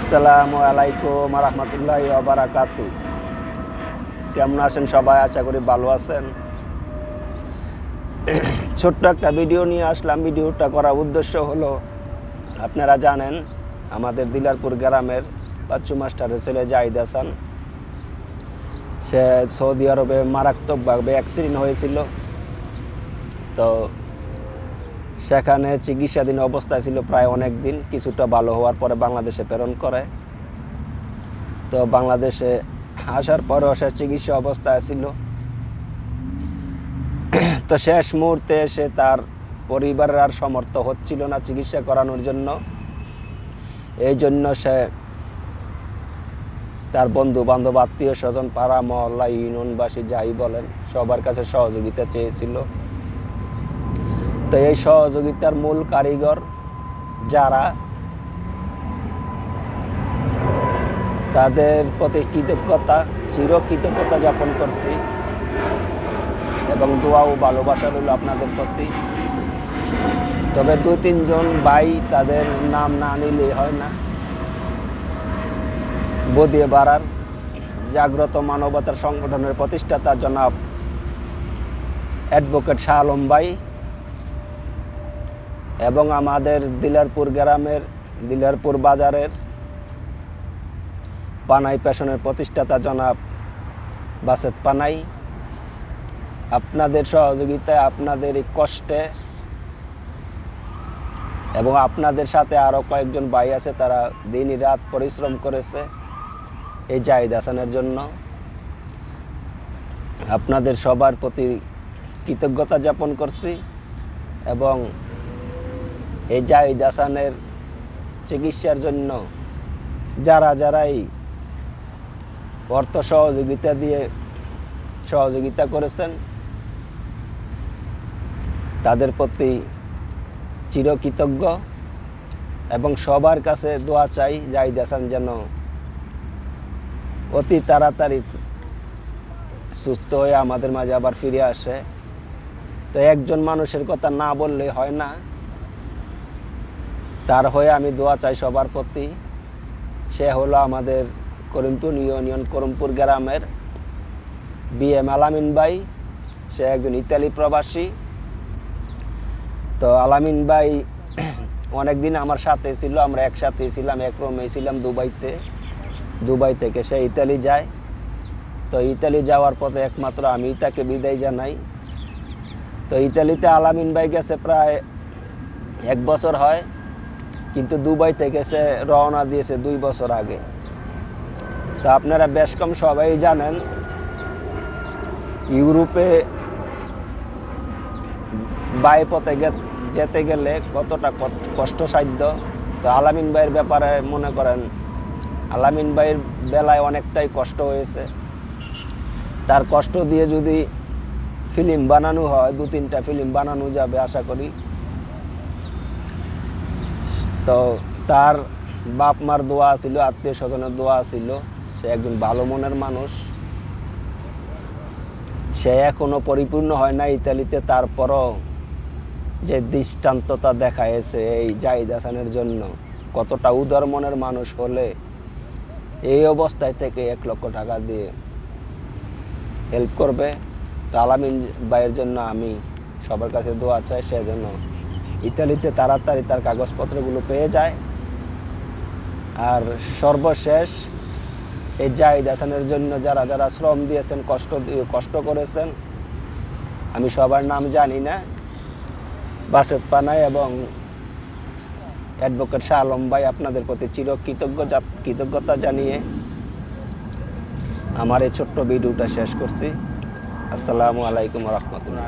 আসসালামু আলাইকুম রহমতুল্লাহি ওয়া বারাকাতুহু। কেমন আছেন সবাই? আশা করি ভালো আছেন। ছোট্ট একটা ভিডিও নিয়ে আসলাম। ভিডিওটা করার উদ্দেশ্য হলো, আপনারা জানেন আমাদের দিলারপুর গ্রামের বাচ্চু মাস্টারের ছেলে জাহিদ হাসান, সে সৌদি আরবে মারাত্মকভাবে অ্যাক্সিডেন্ট হয়েছিল। তো সেখানে চিকিৎসাধীন অবস্থায় ছিল প্রায় অনেক দিন। কিছুটা ভালো হওয়ার পরে বাংলাদেশে প্রেরণ করে। তো বাংলাদেশে আসার পরেও সে চিকিৎসা অবস্থায় ছিল। তো শেষ মুহূর্তে সে তার পরিবারের আর সমর্থ হচ্ছিল না চিকিৎসা করানোর জন্য। এই জন্য সে তার বন্ধু বান্ধব, আত্মীয় স্বজন, পাড়া মহল্লা, ইউনিয়নবাসী যাই বলেন, সবার কাছে সহযোগিতা চেয়েছিল। তো এই সহযোগিতার মূল কারিগর যারা, তাদের প্রতি চিরকৃতজ্ঞতা যাপন করছি এবং দোয়া ও ভালোবাসা রইল আপনাদের প্রতি। তবে 2-3 জন ভাই, তাদের নাম না নিলে হয় না। বদিয়ে বাড়ার জাগ্রত মানবতার সংগঠনের প্রতিষ্ঠাতা জনাব অ্যাডভোকেট শাহ আলম ভাই এবং আমাদের দিলারপুর গ্রামের, দিলারপুর বাজারের পানাই পেশনের প্রতিষ্ঠাতা জনাব বাসেত পানাই, আপনাদের সহযোগিতায়, আপনাদের এই কষ্টে এবং আপনাদের সাথে আরও কয়েকজন ভাই আছে, তারা দিন রাত পরিশ্রম করেছে এই জাহিদ হাসানের জন্য। আপনাদের সবার প্রতি কৃতজ্ঞতা যাপন করছি এবং এই জাহিদ হাসানের চিকিৎসার জন্য যারাই অর্থ সহযোগিতা করেছেন, তাদের প্রতি চিরকৃতজ্ঞ এবং সবার কাছে দোয়া চাই জাহিদ হাসান যেন অতি তাড়াতাড়ি সুস্থ হয়ে আমাদের মাঝে আবার ফিরে আসে। তো একজন মানুষের কথা না বললে হয় না, তার হয়ে আমি দোয়া চাই সবার প্রতি। সে হলো আমাদের করিমপুর ইউনিয়ন, করিমপুর গ্রামের BM আলামিন ভাই। সে একজন ইতালি প্রবাসী। তো আলামিন ভাই অনেকদিন আমার সাথে ছিল, আমরা একসাথে ছিলাম, এক রুমে ছিলাম দুবাইতে। দুবাই থেকে সে ইতালি যায়। তো ইতালি যাওয়ার পথে একমাত্র আমি তাকে বিদায় জানাই। তো ইতালিতে আলামিন ভাই গেছে প্রায় 1 বছর হয়, কিন্তু দুবাই থেকে সে রওনা দিয়েছে 2 বছর আগে। তো আপনারা বেশ কম সবাই জানেন, ইউরোপে বাই পথে যেতে গেলে কতটা কষ্টসাধ্য। তো আলামিন ভাইয়ের ব্যাপারে মনে করেন, আলামিন ভাইয়ের বেলায় অনেকটাই কষ্ট হয়েছে। তার কষ্ট দিয়ে যদি ফিল্ম বানানো হয়, 2-3টা ফিল্ম বানানো যাবে আশা করি। তো তার বাপ মার দোয়া ছিল, আত্মীয় স্বজনের দোয়া ছিল। সে একজন ভালো মনের মানুষ। সে এখনো পরিপূর্ণ হয় না ইতালিতে, তারপরও যে দৃষ্টান্ততা দেখাইছে এই জাহিদ হাসানের জন্য, কতটা উদার মনের মানুষ হলে এই অবস্থায় থেকে 1 লক্ষ টাকা দিয়ে হেল্প করবে। তো আলামিন ভাইয়ের জন্য আমি সবার কাছে দোয়া চাই, সে যেন ইতালিতে তাড়াতাড়ি তার কাগজপত্রগুলো পেয়ে যায়। আর সর্বশেষ এই জাহিদ হাসানের জন্য যারা শ্রম দিয়েছেন, কষ্ট করেছেন, আমি সবার নাম জানি না। বাসেত পানাই এবং অ্যাডভোকেট শাহ আলম ভাই, আপনাদের প্রতি কৃতজ্ঞতা জানিয়ে আমার এই ছোট্ট ভিডিওটা শেষ করছি। আসসালামু আলাইকুম রহমতুল্লাহ।